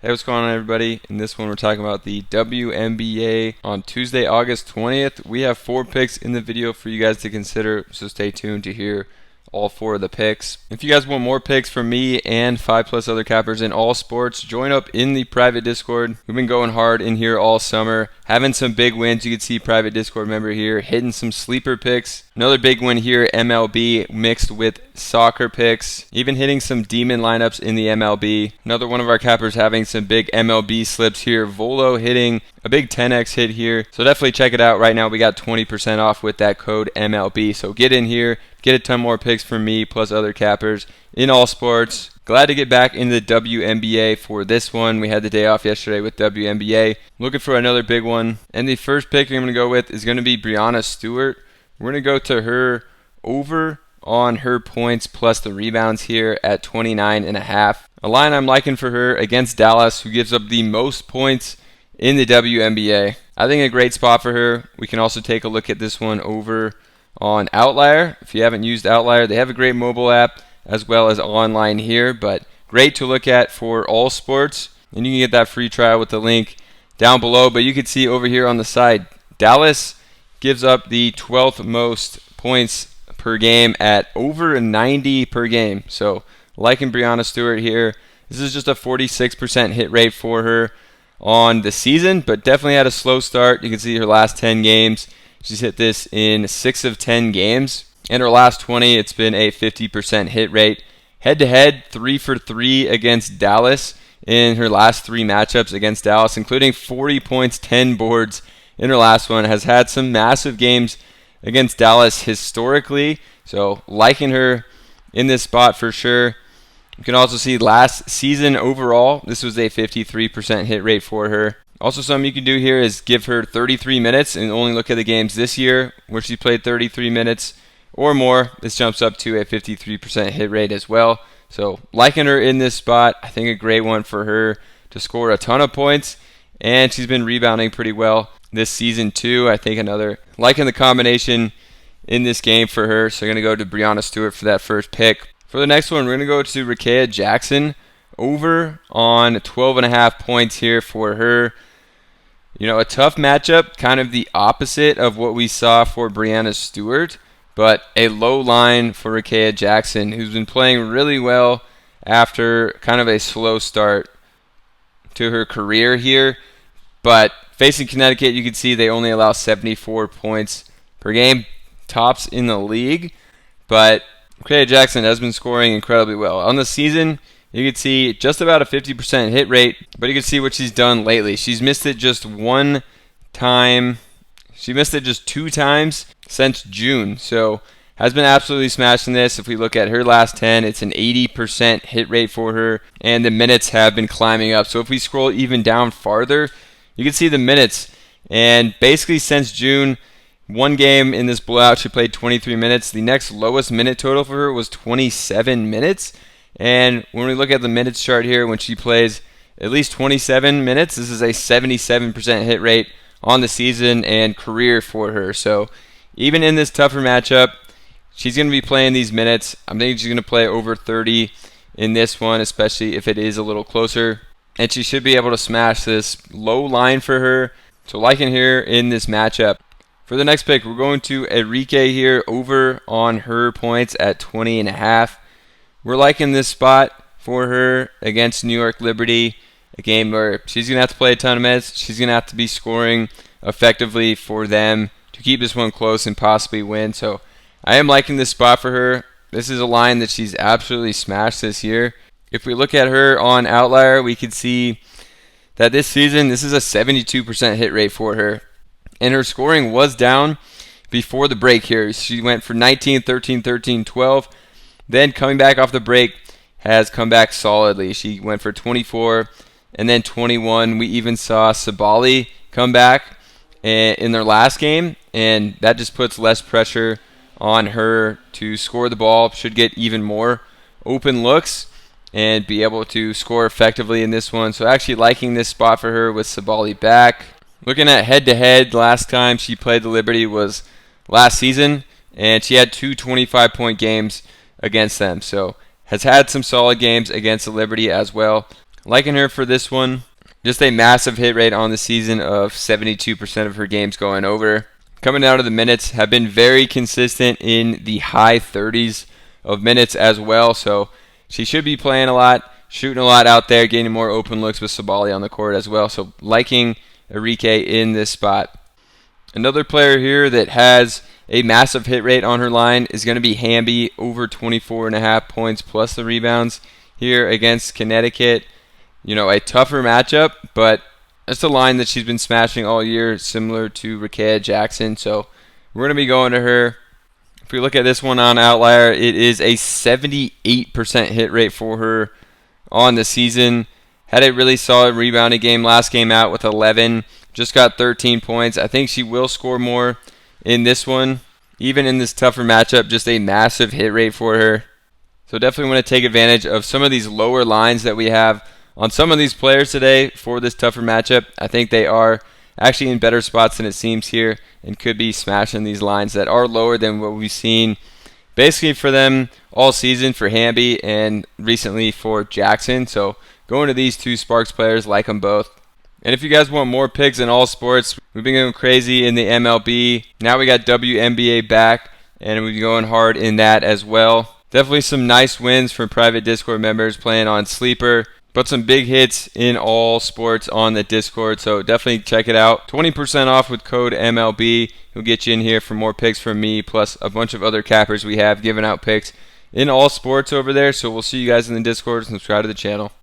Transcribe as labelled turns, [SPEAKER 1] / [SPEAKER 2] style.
[SPEAKER 1] Hey, what's going on, everybody? In this one, we're talking about the WNBA on Tuesday, August 20th. We have 4 picks in the video for you guys to consider, so stay tuned to hear all 4 of the picks. If you guys want more picks from me and 5+ other cappers in all sports, join up in the private Discord. We've been going hard in here all summer, having some big wins. You can see private Discord member here hitting some sleeper picks. Another big win here, MLB mixed with soccer picks, even hitting some demon lineups in the MLB. Another one of our cappers having some big MLB slips here. Volo hitting a big 10x hit here. So definitely check it out. Right now we got 20% off with that code MLB. So get in here, get a ton more picks from me plus other cappers in all sports. Glad to get back in the WNBA for this one. We had the day off yesterday with WNBA. Looking for another big one. And the first pick I'm going to go with is going to be Breanna Stewart. We're going to go to her over on her points plus the rebounds here at 29.5. A line I'm liking for her against Dallas, who gives up the most points in the WNBA. I think a great spot for her. We can also take a look at this one over on Outlier. If you haven't used Outlier, they have a great mobile app as well as online here, but great to look at for all sports. And you can get that free trial with the link down below. But you can see over here on the side, Dallas gives up the 12th most points per game at over 90 per game. So liking Breanna Stewart here. This is just a 46% hit rate for her on the season, but definitely had a slow start. You can see her last 10 games. She's hit this in 6 of 10 games. In her last 20, it's been a 50% hit rate. Head-to-head, 3 for 3 against Dallas in her last 3 matchups against Dallas, including 40 points, 10 boards in her last one. Has had some massive games against Dallas historically, so liking her in this spot for sure. You can also see last season overall, this was a 53% hit rate for her. Also, something you can do here is give her 33 minutes and only look at the games this year where she played 33 minutes or more. This jumps up to a 53% hit rate as well. So liking her in this spot. I think a great one for her to score a ton of points, and she's been rebounding pretty well this season too. I think another liking the combination in this game for her. So I'm going to go to Breanna Stewart for that first pick. For the next one, we're going to go to Rickea Jackson over on 12.5 points here for her. You know, a tough matchup, kind of the opposite of what we saw for Breanna Stewart, but a low line for Rickea Jackson, who's been playing really well after kind of a slow start to her career here. But facing Connecticut, you can see they only allow 74 points per game, tops in the league. But Rickea Jackson has been scoring incredibly well. On the season, you can see just about a 50% hit rate, but you can see what she's done lately. She's missed it just one time. She missed it just 2 times since June. So has been absolutely smashing this. If we look at her last 10, it's an 80% hit rate for her, and the minutes have been climbing up. So if we scroll even down farther, you can see the minutes. And basically since June, one game in this blowout, she played 23 minutes. The next lowest minute total for her was 27 minutes. And when we look at the minutes chart here, when she plays at least 27 minutes, this is a 77% hit rate on the season and career for her. So even in this tougher matchup, she's going to be playing these minutes. I'm thinking she's going to play over 30 in this one, especially if it is a little closer. And she should be able to smash this low line for her. So liking her in this matchup. For the next pick, we're going to Enrique here over on her points at 20.5. We're liking this spot for her against New York Liberty, a game where she's going to have to play a ton of minutes. She's going to have to be scoring effectively for them to keep this one close and possibly win. So I am liking this spot for her. This is a line that she's absolutely smashed this year. If we look at her on Outlier, we can see that this season, this is a 72% hit rate for her. And her scoring was down before the break here. She went for 19, 13, 13, 12. Then coming back off the break, has come back solidly. She went for 24 and then 21. We even saw Sabali come back in their last game, and that just puts less pressure on her to score the ball. Should get even more open looks and be able to score effectively in this one. So actually liking this spot for her with Sabali back. Looking at head-to-head, last time she played the Liberty was last season, and she had 2 25-point games against them. So has had some solid games against the Liberty as well. liking her for this one. Just a massive hit rate on the season of 72% of her games going over. Coming out of the minutes, have been very consistent in the high 30s of minutes as well. So she should be playing a lot, shooting a lot out there, getting more open looks with Sabali on the court as well. So liking Enrique in this spot. Another player here that has a massive hit rate on her line is going to be Wnba, over 24.5 points plus the rebounds here against Connecticut. You know, a tougher matchup, but that's a line that she's been smashing all year, similar to Rakea Jackson. So we're going to be going to her. If we look at this one on Outlier, it is a 78% hit rate for her on the season. Had a really solid rebounding game last game out with 11. Just got 13 points. I think she will score more in this one. Even in this tougher matchup, just a massive hit rate for her. So definitely want to take advantage of some of these lower lines that we have on some of these players today for this tougher matchup. I think they are actually in better spots than it seems here and could be smashing these lines that are lower than what we've seen basically for them all season for Wnba and recently for Jackson. So going to these two Sparks players, like them both. And if you guys want more picks in all sports, we've been going crazy in the MLB. Now we got Wnba back, and we've been going hard in that as well. Definitely some nice wins for private Discord members playing on Sleeper, but some big hits in all sports on the Discord, so definitely check it out. 20% off with code MLB. He'll get you in here for more picks from me, plus a bunch of other cappers we have giving out picks in all sports over there. So we'll see you guys in the Discord. Subscribe to the channel.